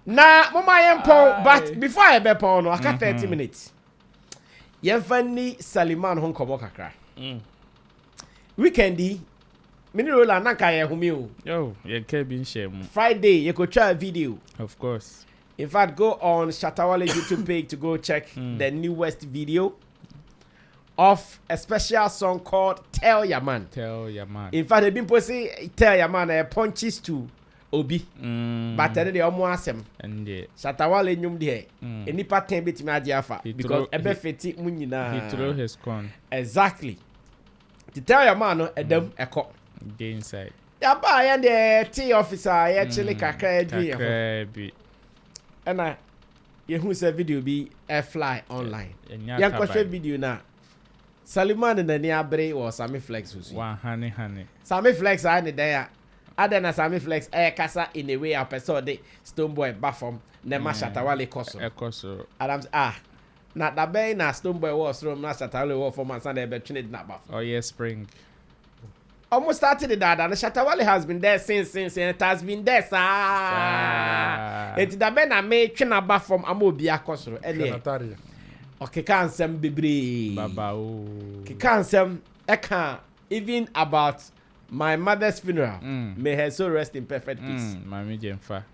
Na mama yempo, but before I be pon no, aka 30 minutes. Yemfani Sallymann hon komo kakra. Weekendi, mini rola nanka ye humi o. Yo, ye ke bin share mu. Friday, you could try a video. Of course. In fact, go on Shatawale YouTube page to go check the newest video of a special song called Tell Your Man. Tell Your Man. In fact, they've been posting Tell Your Man punches to Obi. But then they almost asem. And Shatawale nyum de. Any pattern bit me afa because ebe feti munyina. He threw his con. Exactly. To Tell Your Man no edem eko. Get inside. Ya ba ya the T officer ya chile kakra edwi. And I who say video be a fly online. Yan question video na. Sallymann and the near or Sammy Flex was one honey. Sammy Flex I need there. Other than Sammy Flex kasa in a way up so the Stone Boy Bafom Nema Shatawale Koso. Adams not the bay na Stone Boy was from na Shatawale war for my son between not buff. Oh yes, spring. Almost started that and Shatawale has been there since and it has been there it's the ben I made china back from Amobia Koso and okay can't sem bibri Baba can't sem eka even about my mother's funeral may her soul rest in perfect peace Mami Jenfa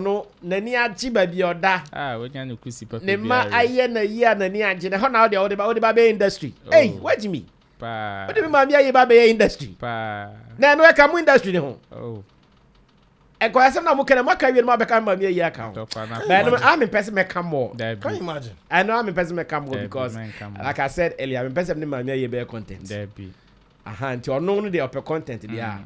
no nani achi baby oda we can kusi papa ne ma aye na year nani anje ne ho na o de ba be industry hey what do you mean pa what do you mean mami aye ba be industry pa na no e ka mu industry ne ho oh e ko asem na mo kene mo ka wi no be ka mami aye account but I'm in person me come more can you imagine I know I'm in person me come more because like I said earlier I'm in person me mami aye be content there be nti ono no dey up content there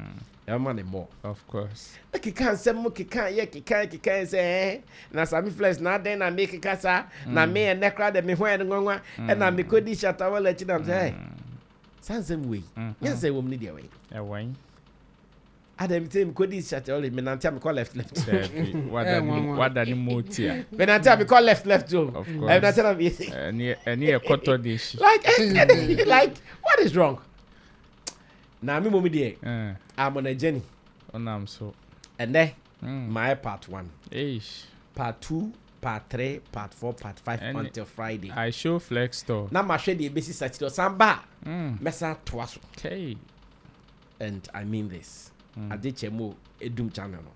man more of course kika nsem mo kika ye kika say na Sammy Flex na den na make kasa na me e nekra de me ho en ngonwa e na me kodi Shatawale chi na say sansem we yan say wom ni dey we e wan Adam say me kodi Shatawale me na me call left what that motia me na me call left too of course any a cotton dish like what is wrong na me momi dey I'm on a journey I'm so and then my part 1 part 2 part 3 part 4 part 5 until Friday I show flex store na ma share the basis Saturday samba mesa twaso okay and I mean this ade chemo edum channel no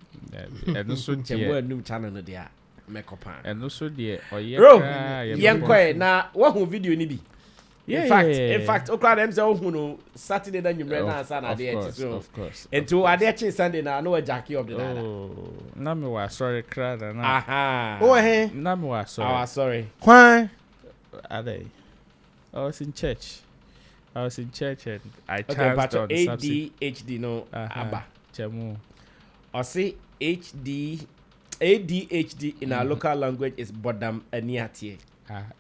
no so chemo edum channel no dia mekopa and no so there oye yenkwe na wo hu video ni bi in fact okra dem say ohun no Saturday na nyumre na asa na dey so of course ento ade chin Sunday na no jackie up the dada na me wa sorry crowd na na me wa sorry sorry why ade I was in church and I chanced on ADHD no aba chemu or say ADHD in our local language is bodam aniatie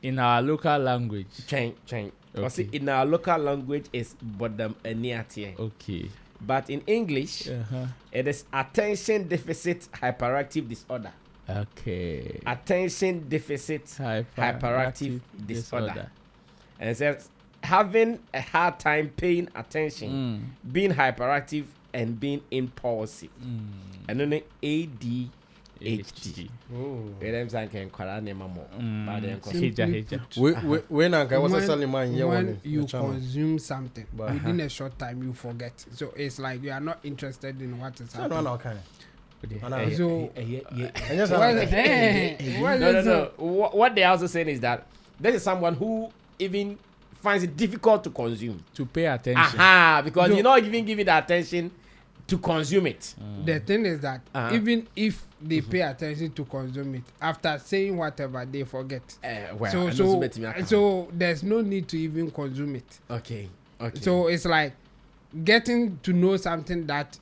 in our local language change or say in our local language is bodam aniatie okay but in English it is attention deficit hyperactive disorder okay attention deficit hyperactive disorder and it says having a hard time paying attention being hyperactive and being impulsive and then ADHD. Them saying can kwara name more. When you consume something within a short time you forget. So it's like you are not interested in what is happening. No. What they also saying is that there is someone who even finds it difficult to consume, to pay attention. Because you're not even giving the attention to consume it. The thing is that even if they pay attention to consume it, after saying whatever, they forget. So there's no need to even consume it. Okay. So it's like getting to know something that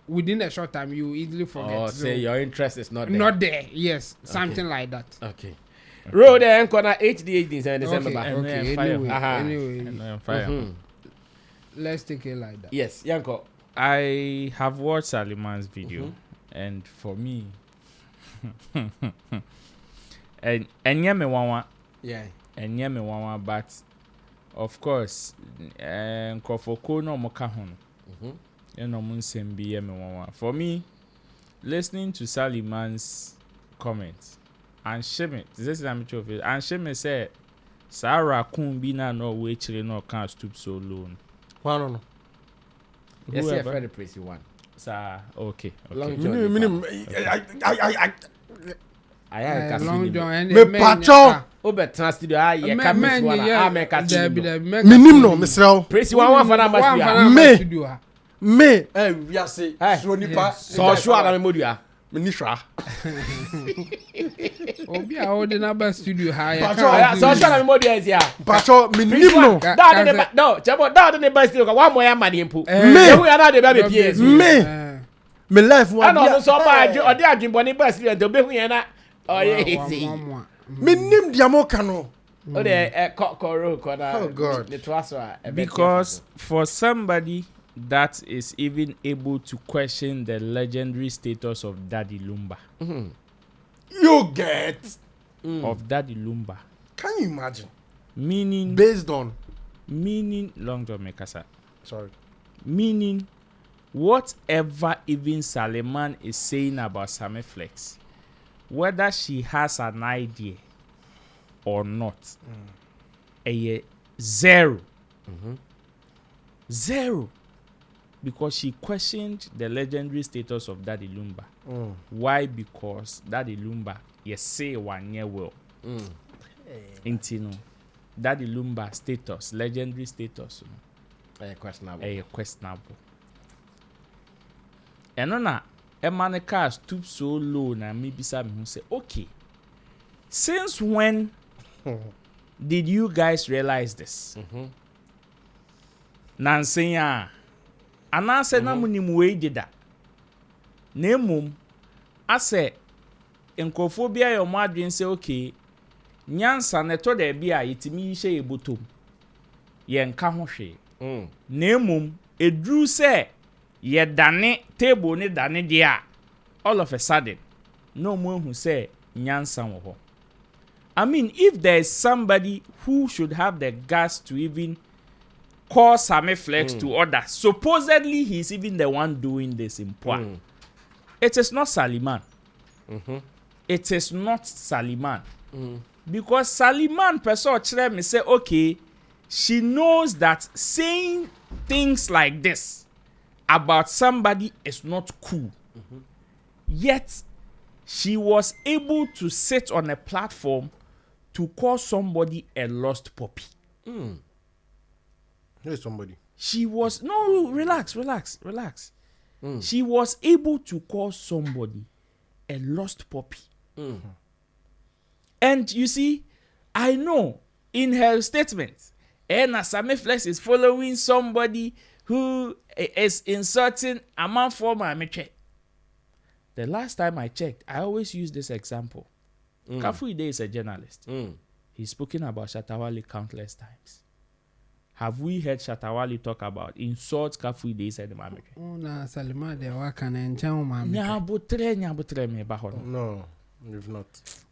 within a short time you easily forget. Say your interest is not there. Not there. Yes, something like that. Okay. Road and corner ADHD in December. Anyway. Let's take it like that. Yes, Yanko. I have watched Sallymann's video, and for me, and me wawa, but of course, kofoko no moka hono. You know, munsembi me wawa. For me, listening to Sallymann's comments and Shimmy, this is I'm sure and Shimmy said Sarah Kumbina no way children no can't stoop so low. No. Yes, I heard the praise one. Sir, okay. Long John. I Long John. Me pacho. Obetra studio. I can miss one. I make a minim no, Mr. Praise one for number. Me. We are say. So nipa. So sure na me modua. Me ni sha. Obi a hold the number studio high. So sure na me modua is here. Pacho minim no. No, chabo down the best studio. One more ya mani mpo. Me we are na dey be PS. Me life one. I know so ba odi adwinboni best studio do be hu yan na. Oh yeah. Minim diamoka no. Oh the oh God. Because for somebody that is even able to question the legendary status of Daddy Lumba. Mm-hmm. You get of Daddy Lumba. Can you imagine? Meaning based on long term Mekasa. Sorry. Meaning whatever even Sallymann is saying about Sammy Flex, whether she has an idea or not, a zero. Mm-hmm. Zero. Because she questioned the legendary status of Daddy Lumba. Why? Because Daddy Lumba, yes, say 1 year well. Intino. Daddy Lumba status, legendary status, questionable. And on a man car stoop so low na maybe some who say, okay, since when did you guys realize this? Nansenya. And I said, Namunim way did that. Nemum, I said, in Kophobia, your madrin say, okay, Nyansa neto de bia itimi she ebutum. Yen kahoshe. Nemum, a drew say, ye dane table ne dane dia. All of a sudden, no more who say, Nyansa woho. I mean, if there is somebody who should have the guts to even call Sammy Flex to order. Supposedly, he's even the one doing this in Pua. It is not Sallymann. It is not Sallymann. Because Sallymann person me say, okay, she knows that saying things like this about somebody is not cool. Yet, she was able to sit on a platform to call somebody a lost puppy. Here's somebody. She was no relax. She was able to call somebody a lost puppy. And you see, I know in her statement, Sammy Flex is following somebody who is insulting a man for my meche. The last time I checked, I always use this example. Kafuide is a journalist. He's spoken about Shatawale countless times. Have we heard Shatawale talk about insults Kafuide said in America? Oh, na Sallymann de waka na enchang mama. Nyabutre me bahono. No, we've not.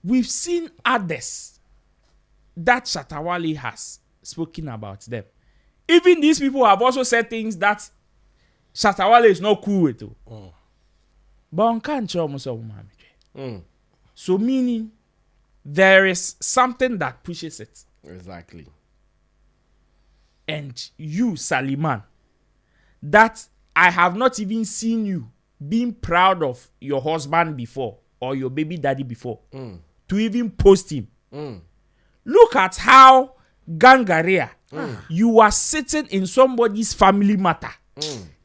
We've seen others that Shatawale has spoken about them. Even these people have also said things that Shatawale is not cool with. But on can't show So meaning there is something that pushes it. Exactly. And you, Sallymann, that I have not even seen you being proud of your husband before or your baby daddy before to even post him. Look at how Gangaria, you are sitting in somebody's family matter,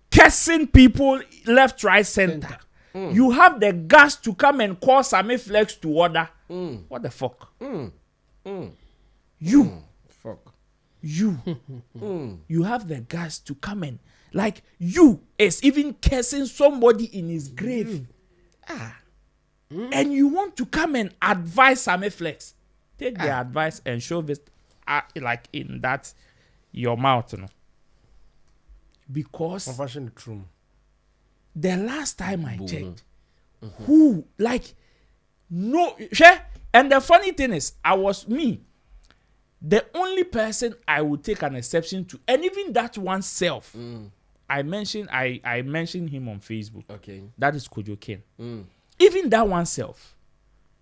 cursing people left, right, center. You have the guts to come and call Sammy Flex to order. What the fuck? You. Fuck. You. You have the guts to come and, like, you is even cursing somebody in his grave. And you want to come and advise Sammy Flex. Take the advice and show this, like, in that, your mouth, you know. Because the last time I checked, who, like, no, and the funny thing is, the only person I would take an exception to, and even that oneself, I mentioned him on Facebook. Okay. That is Kojo Ken. Even that one self,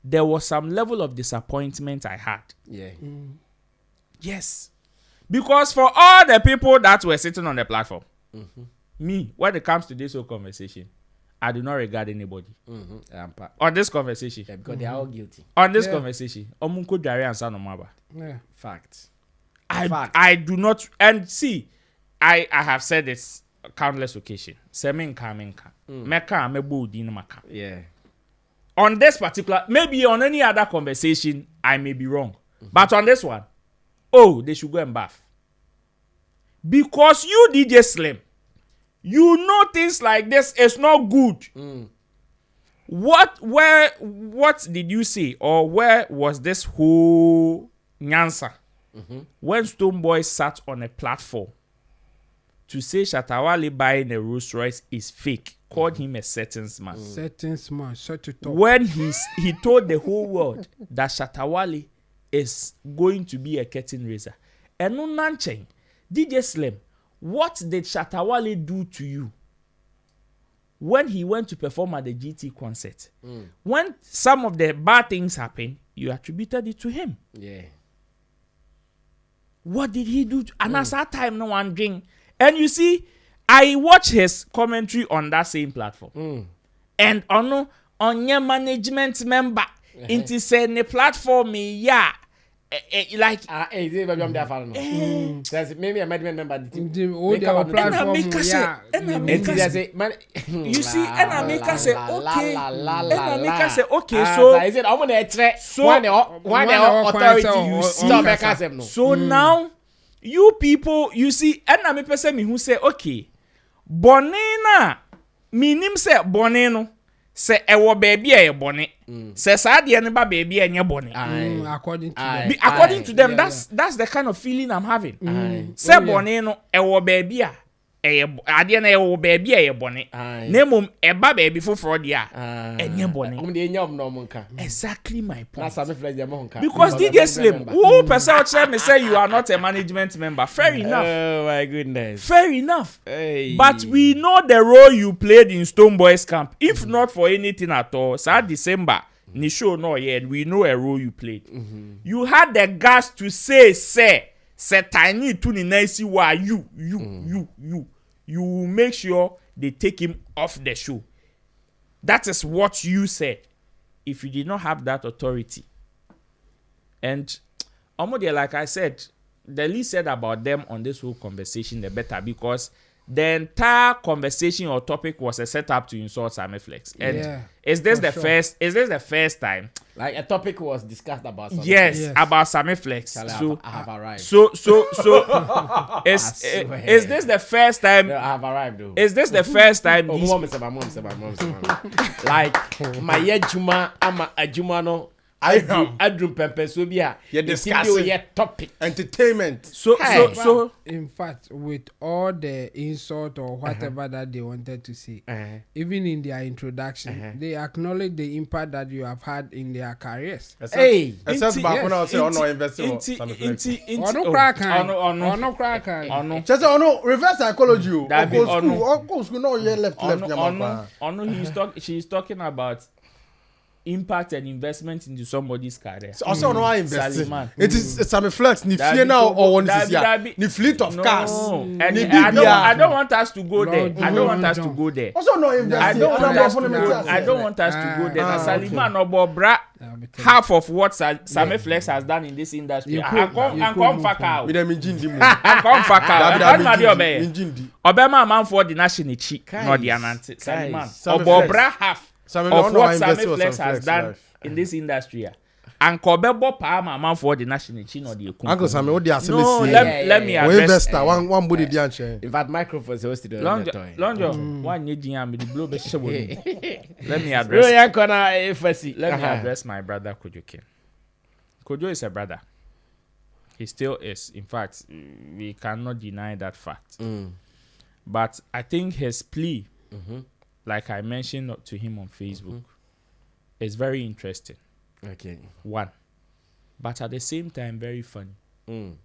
there was some level of disappointment I had. Yeah. Yes. Because for all the people that were sitting on the platform, me, when it comes to this whole conversation, I do not regard anybody on this conversation. Yeah, because they are all guilty. On this conversation, Omunko Jare and Sanomaba. Yeah. Fact. I do not, and see, I have said this countless occasions. Yeah. On this particular, maybe on any other conversation, I may be wrong. But on this one, they should go and bath. Because you, DJ Slim, you know things like this is not good. What did you say? Or where was this whole nyansa? When Stonebwoy sat on a platform to say Shatawale buying a Rolls Royce is fake, called him a certain man. Shut it up. When he told the whole world that Shatawale is going to be a curtain raiser. And no nanchen, DJ Slim, what did Shatawale do to you when he went to perform at the GT concert? When some of the bad things happened, you attributed it to him. Yeah. What did he do? And at that time, no one drink. And you see, I watch his commentary on that same platform. And on your management member, into saying the platform, like maybe a management member. You see, and Amika say okay, and Amika say okay. So I said I'm gonna try. One authority you see. So now you people, you see, and Amika say me who say okay, bonena, minim say boneno. Say ewo baby e bone. Say sa de ne ba baby enye bone. According to them, that's the kind of feeling I'm having. Say bone no ewo baby a ade na ewo baby e bone. Nemom eba baby foforo de a enye bone. Exactly my point. Because DJ Slim, who person me say you are not a management member. Fair enough. Oh my goodness. Fair enough. Hey. But we know the role you played in Stonebwoy's camp. If not for anything at all, so December, ni show no yet, we know a role you played. You had the guts to say tiny to the nice why you make sure they take him off the show. That is what you said. If you did not have that authority, and like I said, the least said about them on this whole conversation, the better, because the entire conversation or topic was a setup to insult Sammy Flex. And is this the first? Is this the first time? Like a topic was discussed about Sammy yes, about Sammy Flex. So I have arrived. So is this the first time? No, I have arrived though. Is this the first time? Mom. Like my yejuma ama ajuma no. I do pempe so bia. You discussing your topic. Entertainment. So in fact, with all the insult or whatever that they wanted to say, even in their introduction, they acknowledge the impact that you have had in their careers. Except back when I was saying, no investing. Just reverse psychology. School, no, left. She's talking about impact and investment into somebody's career. Also, no, I invest. It is Sammy Flex. Ni fear now or one is here. Ni fleet of cars. And I don't want us to go there. I don't want us to go there. Also, no invest. I don't want us to go there. Sallymann or Bra, half of what Sammy Flex has done in this industry. And come fuck out. With them engine. And come fuck out. Obama man for the national chick, not the Anante. Sallymann or Bra half. Of what Sammy Flex has done in this industry. And Kobebo Palmer man for the national chin or the Uncle Sammy, what they are saying? No, let me address. Investor, one body the answer. In fact, microphones hosted on Long one needing with the blow be show. Let me address my brother Kojo Ken. Kojo is a brother. He still is. In fact, we cannot deny that fact. But I think his plea, like I mentioned to him on Facebook, is very interesting. Okay. 1, but at the same time very funny. And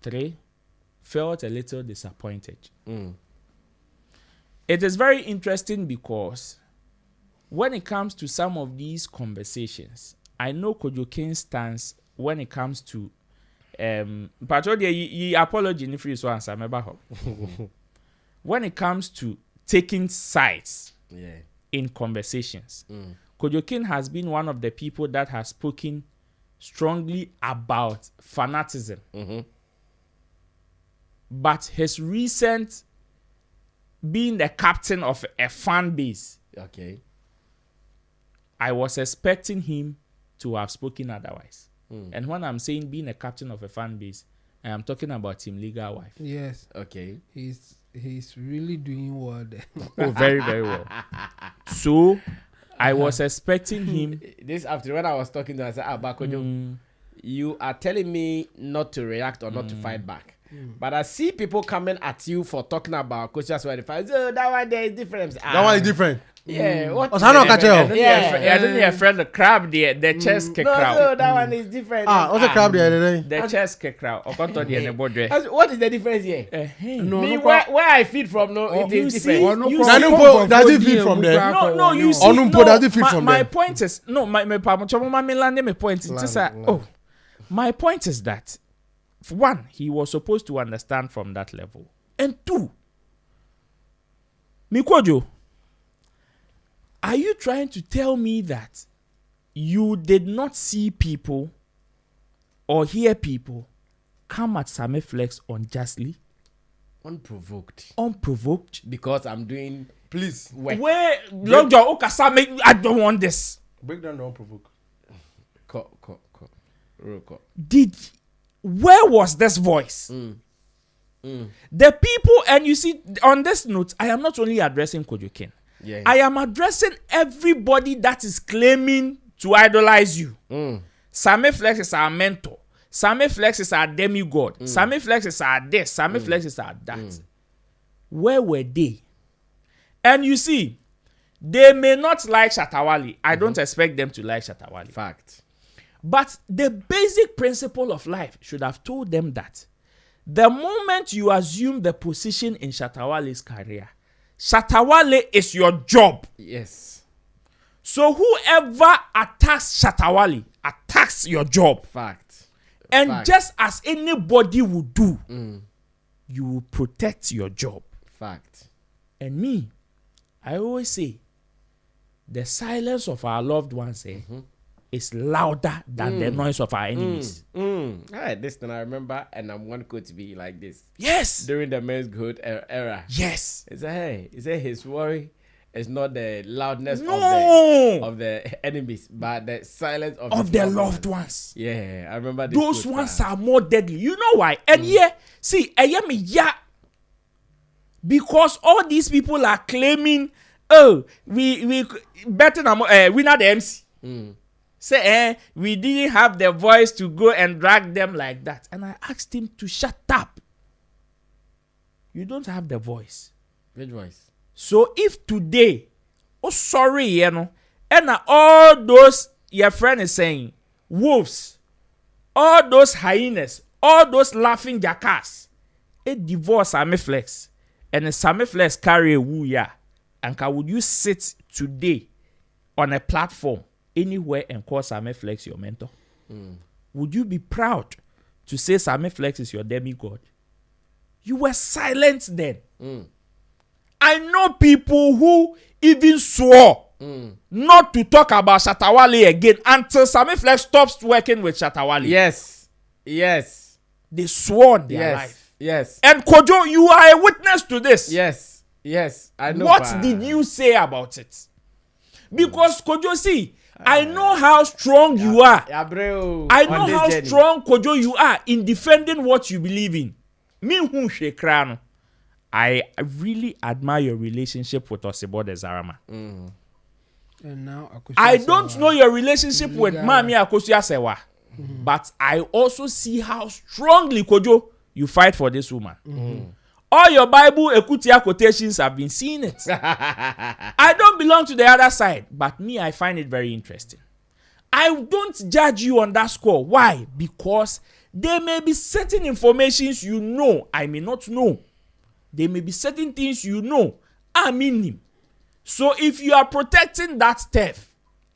3, felt a little disappointed. It is very interesting because when it comes to some of these conversations, I know Kojo King's stance when it comes to apology if you so answer when it comes to taking sides in conversations. Kojo King has been one of the people that has spoken strongly about fanaticism. But his recent being the captain of a fan base, I was expecting him to have spoken otherwise. And when I'm saying being a captain of a fan base, I am talking about Team Legal Wife. Yes. Okay. He's really doing well there. Oh, very, very well. So I was expecting him. This after when I was talking to him, I said, Bakojo, you are telling me not to react or not to fight back. But I see people coming at you for talking about coaches when they oh, that one there is different. That one is different. Yeah, what? I don't catch you. I didn't have friend the crab the chess crowd. No, that one is different. What's the crab there? The chess crowd. What is the difference here? No, me, where I feed from, no, it is different. Does it feed from there? No, you see. Does it feed from there? My point is my point is my point is that one, he was supposed to understand from that level, and two, Mikojo, are you trying to tell me that you did not see people or hear people come at Sammy Flex unjustly? Unprovoked? Because I'm doing... Please. Where... Long John, I don't want this. Break down the unprovoked. Where was this voice? The people, and you see, on this note, I am not only addressing Kojo King. Yeah. I am addressing everybody that is claiming to idolize you. Sammy Flex is our mentor. Sammy Flex is our demigod. Sammy Flex is our this. Sammy Flex is our that. Where were they? And you see, they may not like Shatawale. I don't expect them to like Shatawale. Fact. But the basic principle of life should have told them that the moment you assume the position in Shatawale's career, Shatawale is your job. Yes. So whoever attacks Shatawale attacks your job. Fact. And just as anybody would do, you will protect your job. Fact. And me, I always say, the silence of our loved ones is louder than the noise of our enemies. This thing I remember, and I'm one could to be like this. Yes. During the men's good era. Yes. It's his worry is not the loudness of the enemies, but the silence of their loved ones. Yeah, I remember this. Those ones are more deadly. You know why? And because all these people are claiming, we better we not the MC. Say, we didn't have the voice to go and drag them like that. And I asked him to shut up. You don't have the voice. Which voice? So if today, and all those your friend is saying, wolves, all those hyenas, all those laughing jackals, it divorce Sammy Flex, and the Sammy Flex carry a woo ya, and would you sit today on a platform anywhere and call Sammy Flex your mentor? Would you be proud to say Sammy Flex is your demigod? You were silent then. I know people who even swore not to talk about Shatawale again until Sammy Flex stops working with Shatawale. Yes. They swore on their life. Yes. And Kojo, you are a witness to this. Yes. I know. What did you say about it? Because Kojo, see, I know how strong you are. I know how strong, Kojo, you are in defending what you believe in. I really admire your relationship with Osibode Zarama. And now I don't know your relationship with Mami Akosia Sewa. But I also see how strongly, Kojo, you fight for this woman. All your Bible Ekutia quotations have been seeing it. I don't belong to the other side, but me, I find it very interesting. I don't judge you on that score. Why? Because there may be certain informations you know I may not know. There may be certain things you know I mean him. So if you are protecting that theft,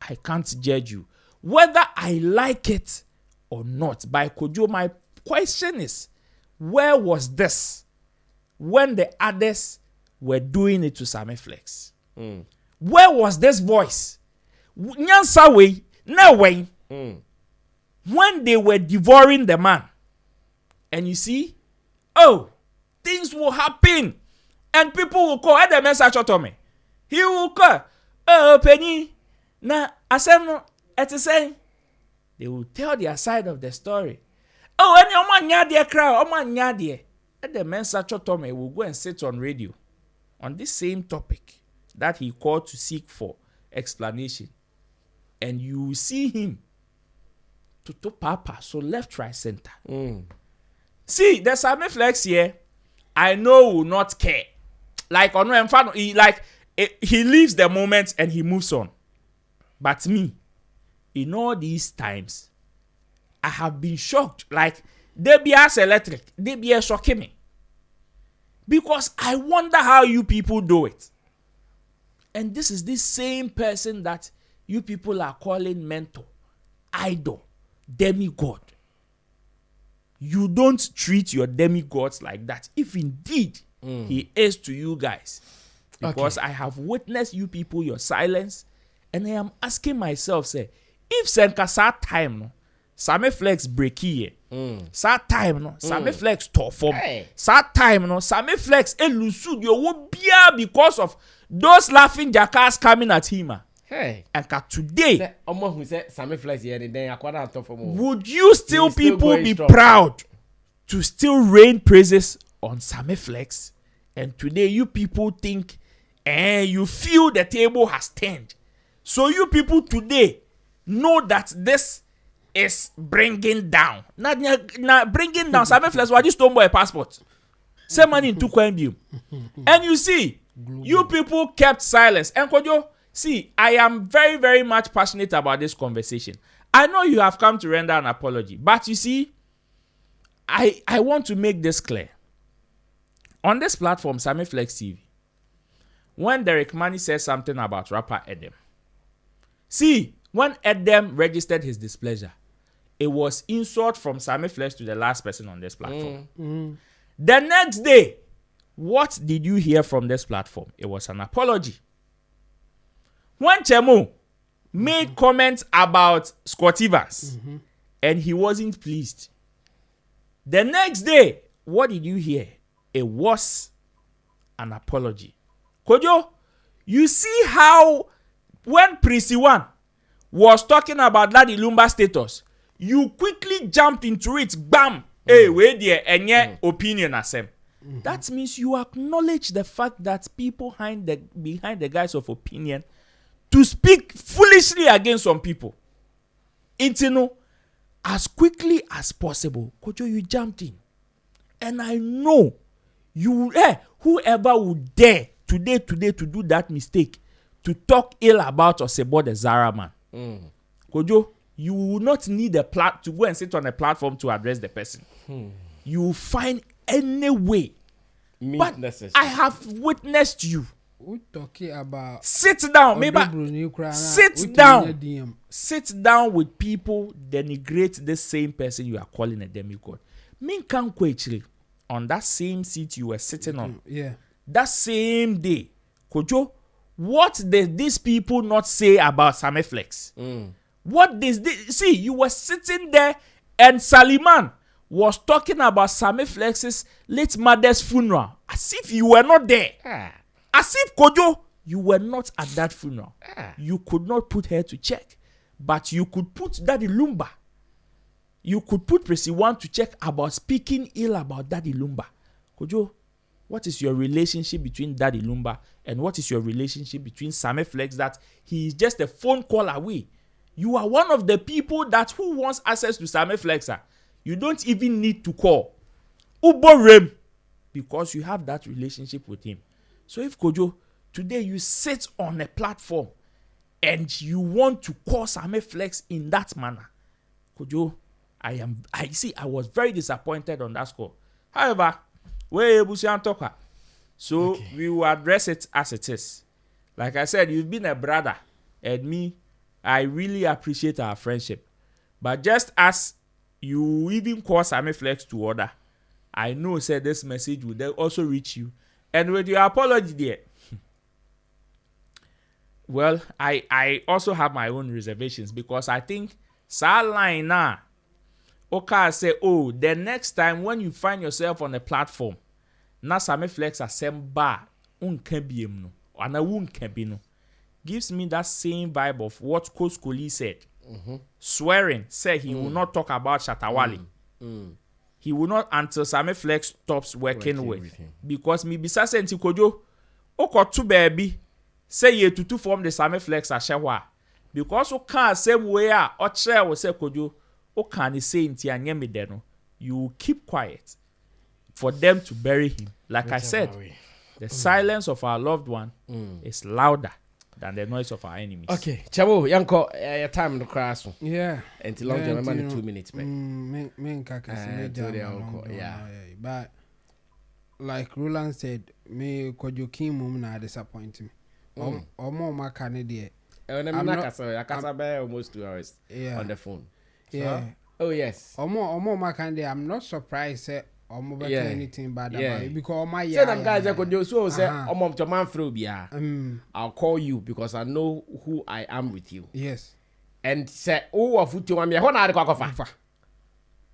I can't judge you. Whether I like it or not, by Kojo, my question is, where was this when the others were doing it to Sammy Flex? Where was this voice? Nyansawe, no way. When they were devouring the man. And you see, oh, things will happen. And people will call. The message to me. He will call. Oh, Penny. Now, asem at the same. They will tell their side of the story. Oh, and your man nyadie crowd. Oh man nyadie. And the message to me will go and sit on radio on this same topic that he called to seek for explanation. And you will see him to papa, so left, right, center. See, the Sammy Flex here, I know will not care. Like on he leaves the moment and he moves on. But me, in all these times, I have been shocked. Like they be as electric, they be shocking me. Because I wonder how you people do it. And this is the same person that you people are calling mentor, idol, demigod. You don't treat your demigods like that. If indeed he is to you guys. Because I have witnessed you people, your silence. And I am asking myself, say, if Senkasa time, no, Sammy Flex break here. Sad time, no, Sammy Flex top form. Sad time, no, Sammy Flex elusu yo bia because of those laughing jackass coming at him. Hey, and today, would you still people be proud to still rain praises on Sammy Flex? And today, you people think, you feel the table has turned. So you people today know that this is bringing down. Now bringing down Sammy Flex. Why you stone boy passport? Same money into Quenview. And you see, you people kept silence. And Kojo, see, I am very, very much passionate about this conversation. I know you have come to render an apology, but you see, I want to make this clear. On this platform, Sammy Flex TV, when Derek Money says something about rapper Edem, see, when Edem registered his displeasure, it was insult from Sammy Flex to the last person on this platform. The next day, what did you hear from this platform? It was an apology. When Chemo made comments about Scott Evans and he wasn't pleased, the next day, what did you hear? It was an apology. Kojo, you see how when Prissy One was talking about Daddy Lumba status, you quickly jumped into it. Bam! Hey, wait there, and your opinion as him. That means you acknowledge the fact that people behind the guise of opinion to speak foolishly against some people. As quickly as possible, Kojo, you jumped in. And I know whoever would dare today to do that mistake, to talk ill about Osebo the Zara man. Kojo, you will not need to go and sit on a platform to address the person. You will find any way. But I have witnessed you. Talking about sit down, maybe sit down. Sit down with people, denigrate the same person you are calling a demigod. Min can't actually on that same seat you were sitting on. Yeah. That same day, Kojo, what did these people not say about Sammy Flex? What did they see? You were sitting there and Sallymann was talking about Sammy Flex's late mother's funeral as if you were not there. As if, Kojo, you were not at that funeral. You could not put her to check. But you could put Daddy Lumba. You could put Prissy One to check about speaking ill about Daddy Lumba. Kojo, what is your relationship between Daddy Lumba and what is your relationship between Sammy Flex that he is just a phone call away? You are one of the people who wants access to Sammy Flexer. You don't even need to call. Ubo Rem. Because you have that relationship with him. So if Kojo, today you sit on a platform and you want to call Sammy Flex in that manner, Kojo, I was very disappointed on that score. However, we're able to talk. So we will address it as it is. Like I said, you've been a brother, and me, I really appreciate our friendship. But just as you even call Sammy Flex to order, I know said this message will also reach you. And with your apology there, well, I also have my own reservations because I think Sallymann now, okay, say, oh, the next time when you find yourself on a platform, na Sammy Flex assemble unkebiem no, and unkebino, gives me that same vibe of what Coach Koli said. Swearing, say he will not talk about Shatawale. He will not until Sammy Flex stops working with him. Because me bisa senti kojo, oko tu baby, say ye to form the Sammy Flex ashewa. Because o can't same way or chair will say kojo, o can't say inti anyemi deno. You keep quiet for them to bury him. Like I said, the silence of our loved one is louder than the noise of our enemies. Okay, Chabo, yanko, your time to crash. Yeah. Until long time, only 2 minutes, man. Yeah. But like Roland said, me Kojokin mum na disappoint me. Or more my candidate. I'm not almost 2 hours on the phone. Yeah. Oh yes. Or more my candidate. I'm not surprised. Or more anything bad about it because my guys I could do so say to man through I'll call you because I know who I am with you. Yes. And say of futu am ho na de kwakofa.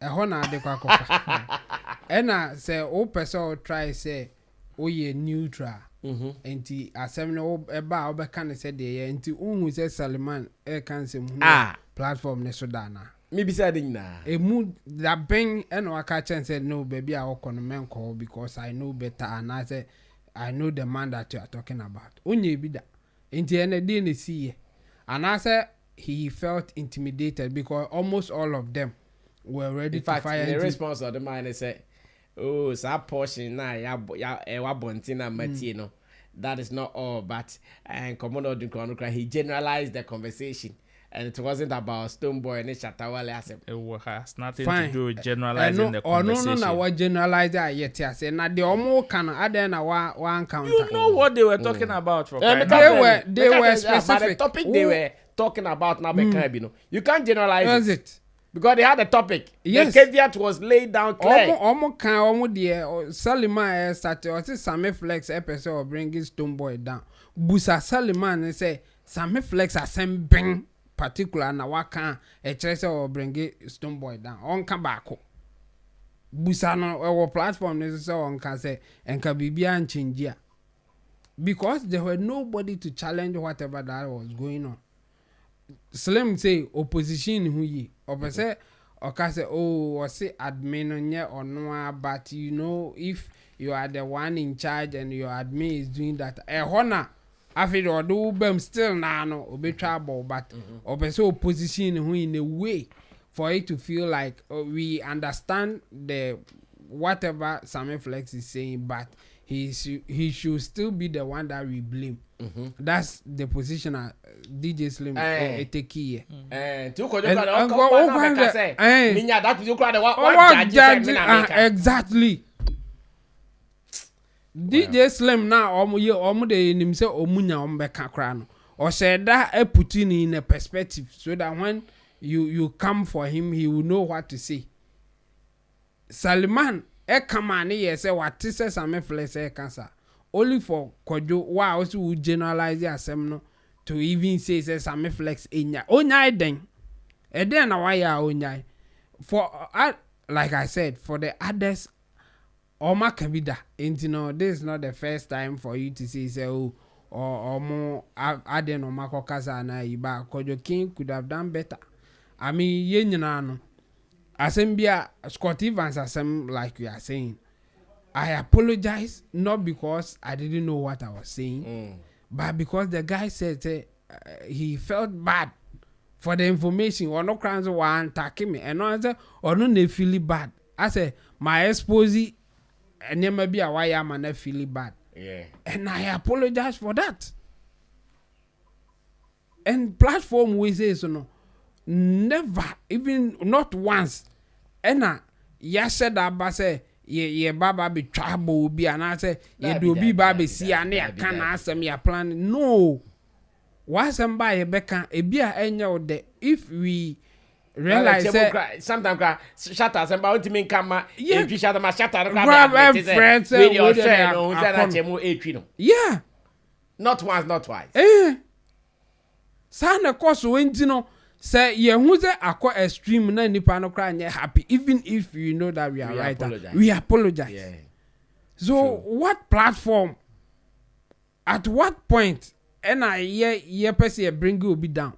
Ho na de kwakofa. And I say person try say ye neutral. Enti asem no eba obeka ne say de enti unhu say Sallymann can say platform ne so dana. Maybe saying na. A mood that bang and waka and said no baby I walk on a man call because I know better and I said I know the man that you are talking about. Only be that. In the end didn't see and I said he felt intimidated because almost all of them were ready to fire. The response of the man said, oh, so portion na ya bontina matino. That is not all, but and Commander he generalized the conversation. And it wasn't about Stoneboy and Shatawale. It has nothing to do with generalizing the conversation. No, what generalize that yet? I said, now the almost can add in one counter. You know what they were talking about? For they were specific. But the topic they were talking about now, you can't generalize it. Because they had a topic. Yes. The caveat was laid down clear. Almost Sallymann started, or Sammy Flex episode bringing Stoneboy down. Busa Sallymann and say, Sammy Flex are same particular na waka a tracer or bring Stoneboy down on come back busano our platform is so on can say and can be and change because there were nobody to challenge whatever that was going on. Slim say opposition who ye or say or can say oh or say admin on ye or no, but you know if you are the one in charge and your admin is doing that a honor after or do them still now no be trouble but or so position who in a way for it to feel like we understand the whatever Sammy Flex is saying but he should still be the one that we blame. That's the position DJ Slim take here. Exactly. DJ Slim now de nim say omunya ombeka kra no or said that put in a perspective so that when you come for him he will know what to say. Sallymann come on here say what say Sammy Flex cancer only for Kojo why also would generalize asem no to even say Sammy Flex enya onya den e den na why onya for like I said for the others Oma Kabida, and you know, this is not the first time for you to say, oh, or more, I didn't know Marco Casana, Iba, Kojo King could have done better. I mean, Yenano, Asembia, Scott Evans, Asem, like we are saying. I apologize, not because I didn't know what I was saying, but because the guy said he felt bad for the information, or no crimes were attacking me, and I said, or no, they feel bad. I said, my expose. And there may be a why I'm not feeling bad. Yeah. And I apologize for that. And platform we say so no. Never, even not once. And ya said that but say ye baba be trouble be and I say ye do be baba see and ya can asem ya plan. No. Why somebody beka e bia enya de if we realize sometimes shatter somebody to me come if you shatter my shatter grab a friend with your friend who said yeah. Not once, not twice. Sana course went no say ye who say akọ extreme na nipa no cry happy even if you know that we are right. We apologize. Yeah. So what platform at what point and I ye person bring you be down.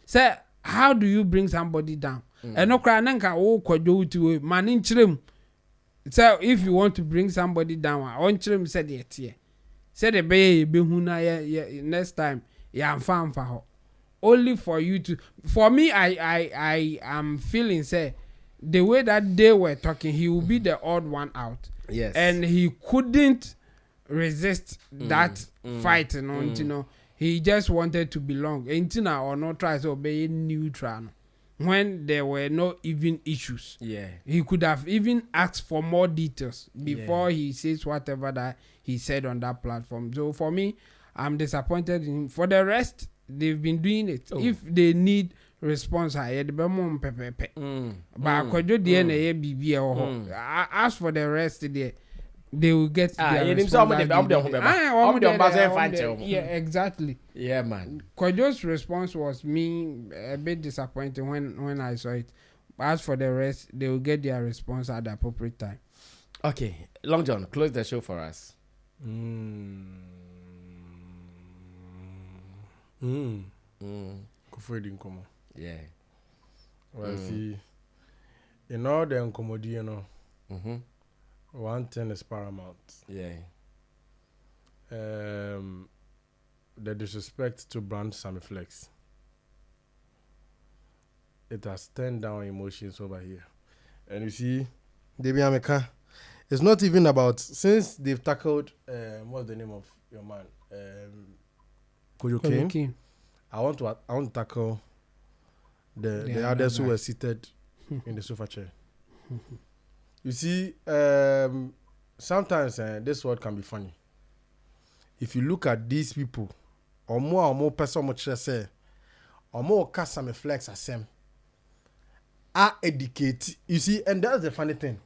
Say how do you bring somebody down? And no cry nanka o kwadwo to man in chirem. So if you want to bring somebody down, on chirem said yet here. Said the be huna next time ya am for her. Only for you to for me I am feeling say the way that they were talking he will be the odd one out. Yes. And he couldn't resist that fight you know. He just wanted to belong. Intina or not try to be neutral when there were no even issues. Yeah. He could have even asked for more details before he says whatever that he said on that platform. So for me, I'm disappointed in him. For the rest, they've been doing it. If they need response, I had be more pepe. But as for the rest, they will get their response. Yeah, exactly. Yeah, man. Kojo's response was me a bit disappointing when I saw it. But as for the rest, they will get their response at the appropriate time. Okay, Long John, close the show for us. Yeah. Well, see, in all the incommodity, you know. One thing is paramount. Yeah. The disrespect to brand Sammy Flex. It has turned down emotions over here. And you see, Debbie Ameka, it's not even about, since they've tackled, what's the name of your man? Kojo King. I want to tackle the others who were seated in the sofa chair. You see, sometimes this word can be funny. If you look at these people, or more person much say, or more Sammy Flex asem, are educate. You see, and that's the funny thing.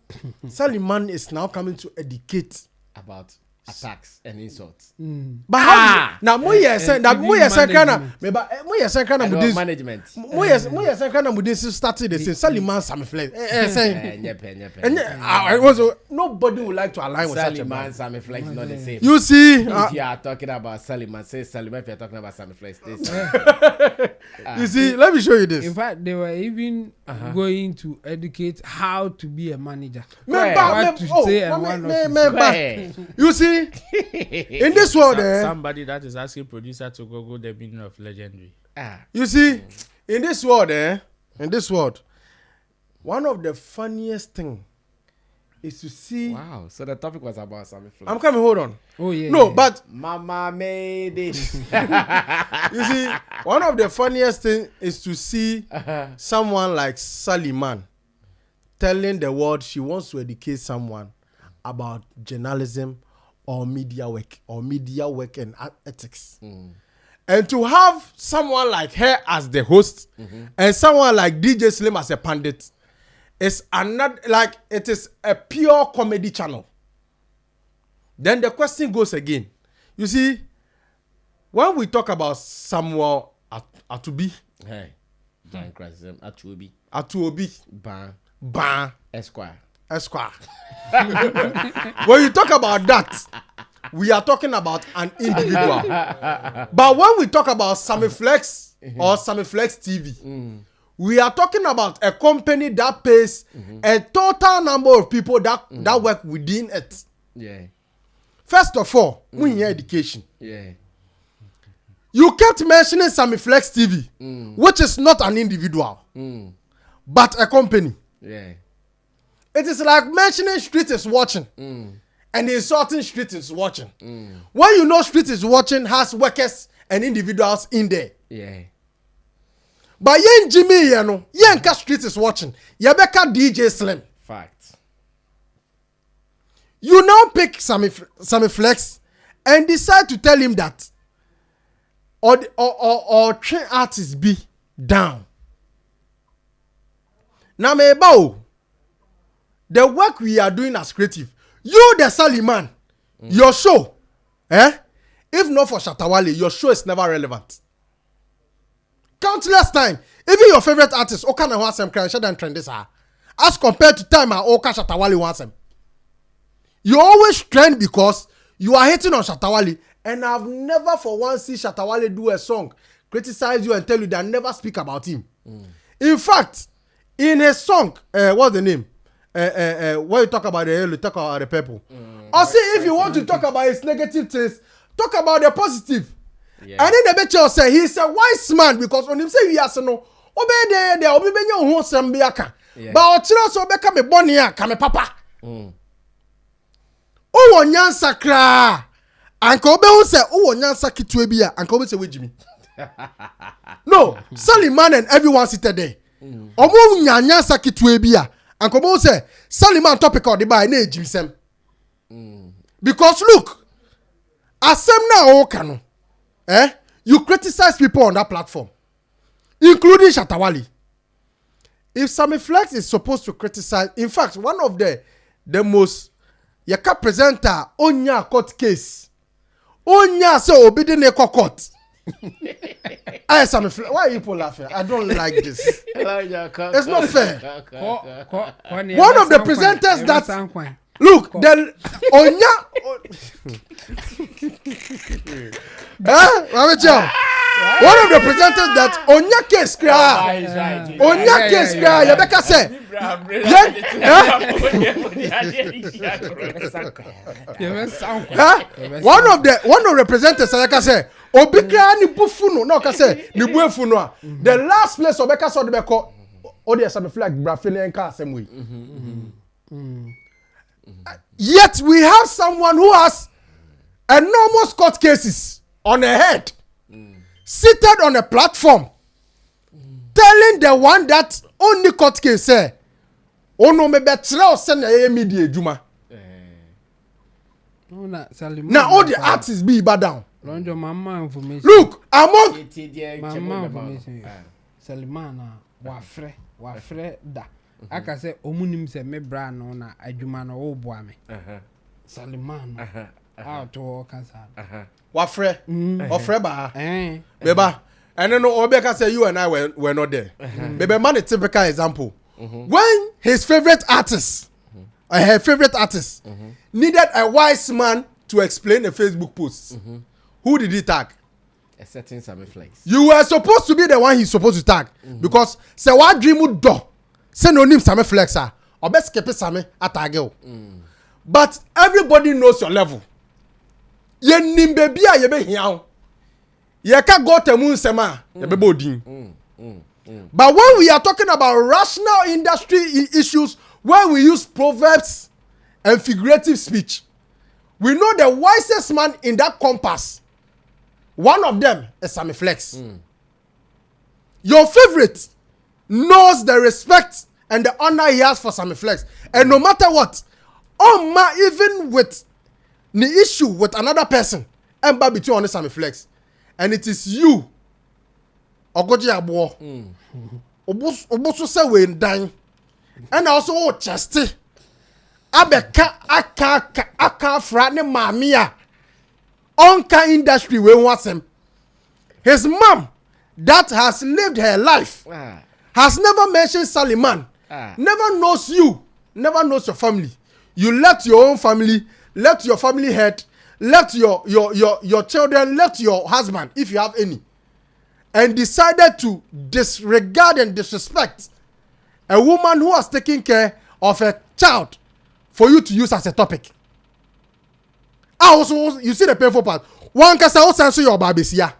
Sallymann is now coming to educate about attacks and insults. But how now moye say na moye say kana me ba moye say kana mu this management moye say kana mu this started the same Sallymann Sammy Flex I was nobody would like to align with Sallymann Sammy Flex not the same. You see if you are talking about Sallymann, say Sallymann. If you are talking about Sammy Flex, you see, let me show you this. In fact, they were even going to educate how to be a manager. You see, in this world, somebody that is asking producer to Google the meaning of legendary. You see, in this world, one of the funniest thing is to see. Wow! So the topic was about Sammy Flex. I'm coming. Hold on. Oh yeah. No, but Mama made it. You see, one of the funniest thing is to see someone like Sallymann telling the world she wants to educate someone about journalism or media work and ethics. And to have someone like her as the host and someone like DJ Slim as a pundit is another, like, it is a pure comedy channel. Then the question goes again. You see, when we talk about Samuel Atubi, Atuobi, Ban, Esquire. When you talk about that, we are talking about an individual. But when we talk about Sammy Flex or Sammy Flex TV, we are talking about a company that pays a total number of people that work within it. Yeah. First of all, we need education. Yeah. You kept mentioning Sammy Flex TV, which is not an individual, but a company. Yeah. It is like mentioning Street is watching and insulting Street is watching. When you know Street is watching has workers and individuals in there. Yeah. But yen Jimmy, you know, yen Street is watching. Yebeka DJ Slim. Fact. You now pick Sammy Flex and decide to tell him that or train artists be down. Now, the work we are doing as creative, you the Sallymann, your show, if not for Shatawale, your show is never relevant. Countless time, even your favorite artist, Okana wants them, Kransha trend this as compared to time Oka Shatawale wants them. You always trend because you are hating on Shatawale, and I've never for once seen Shatawale do a song, criticize you and tell you that I never speak about him. In fact, in his song, what's the name? When you talk about the yellow, talk about the purple. Or say if you want to talk about his negative things, talk about the positive. Yeah. And then the better say he's a wise man because on him say he has no obey there obi benyo ho sem bi aka. But ochira so be ka me boni aka me papa. O wonyansa kra. Anka obe hu say o wonyansa kitwe bi a anka obe say wejimi. No, Sallymann and everyone seated there. Omo nyanyansa kitwe bi a anka obe hu say Sallymann topic of the by na ejimsem. Because look, asem na o kanu. You criticize people on that platform, including Shatawale. If Sammy Flex is supposed to criticize, in fact, one of the most yaka presenter onya court case, onya so obedient court. I Sammy Flex, why are you people laughing? I don't like this. It's not fair. One of the presenters that. Look, the Onya. One of the presenters that Onya case cry. Onya case cry. Rebecca say. One of the presenters Rebecca say. Obikra ni bufuno. No, say ni bufuno. The last place Rebecca saw the beko. Odi Sammy Flex brafele enka same way. Yet we have someone who has enormous court cases on her head, seated on a platform, telling the one that only court case say, "Oh no, me betrayal send a media juma." Now all the artists be bad down. Look, among Sallymann wafre da. Aka say omunim se me bra no na adwuma no wo boa me. Sallymann. To kasa. Wafre. Ofre ba. Beba. And then Obeka say you and I were not there. Bebe man a typical example. When his favorite artist, her favorite artist, needed a wise man to explain a Facebook post, who did he tag? A certain Sammy Flex. You were supposed to be the one he's supposed to tag because say what dream do. Say no name Sammy Flex or best keep Sammy atagel. But everybody knows your level. Ye nim baby a ye be hiao. Ye ka go temu sema ye be bodin. But when we are talking about rational industry issues where we use proverbs and figurative speech, we know the wisest man in that compass. One of them is Sammy Flex. Your favorite knows the respect and the honor he has for Sammy Flex. And no matter what, even with the issue with another person, and between on Sammy Flex, and it is you, Ogoji Abo, Obosu say we dying, and also Chesty, Abeka aka frane mamia, onka industry we want him. His mom that has lived her life. Has never mentioned Sallymann, never knows you, never knows your family. You left your own family, left your family head, left your children, left your husband, if you have any, and decided to disregard and disrespect a woman who has taken care of a child for you to use as a topic. Also, you see the painful part. One can say, "Oh, censor your babies, yeah."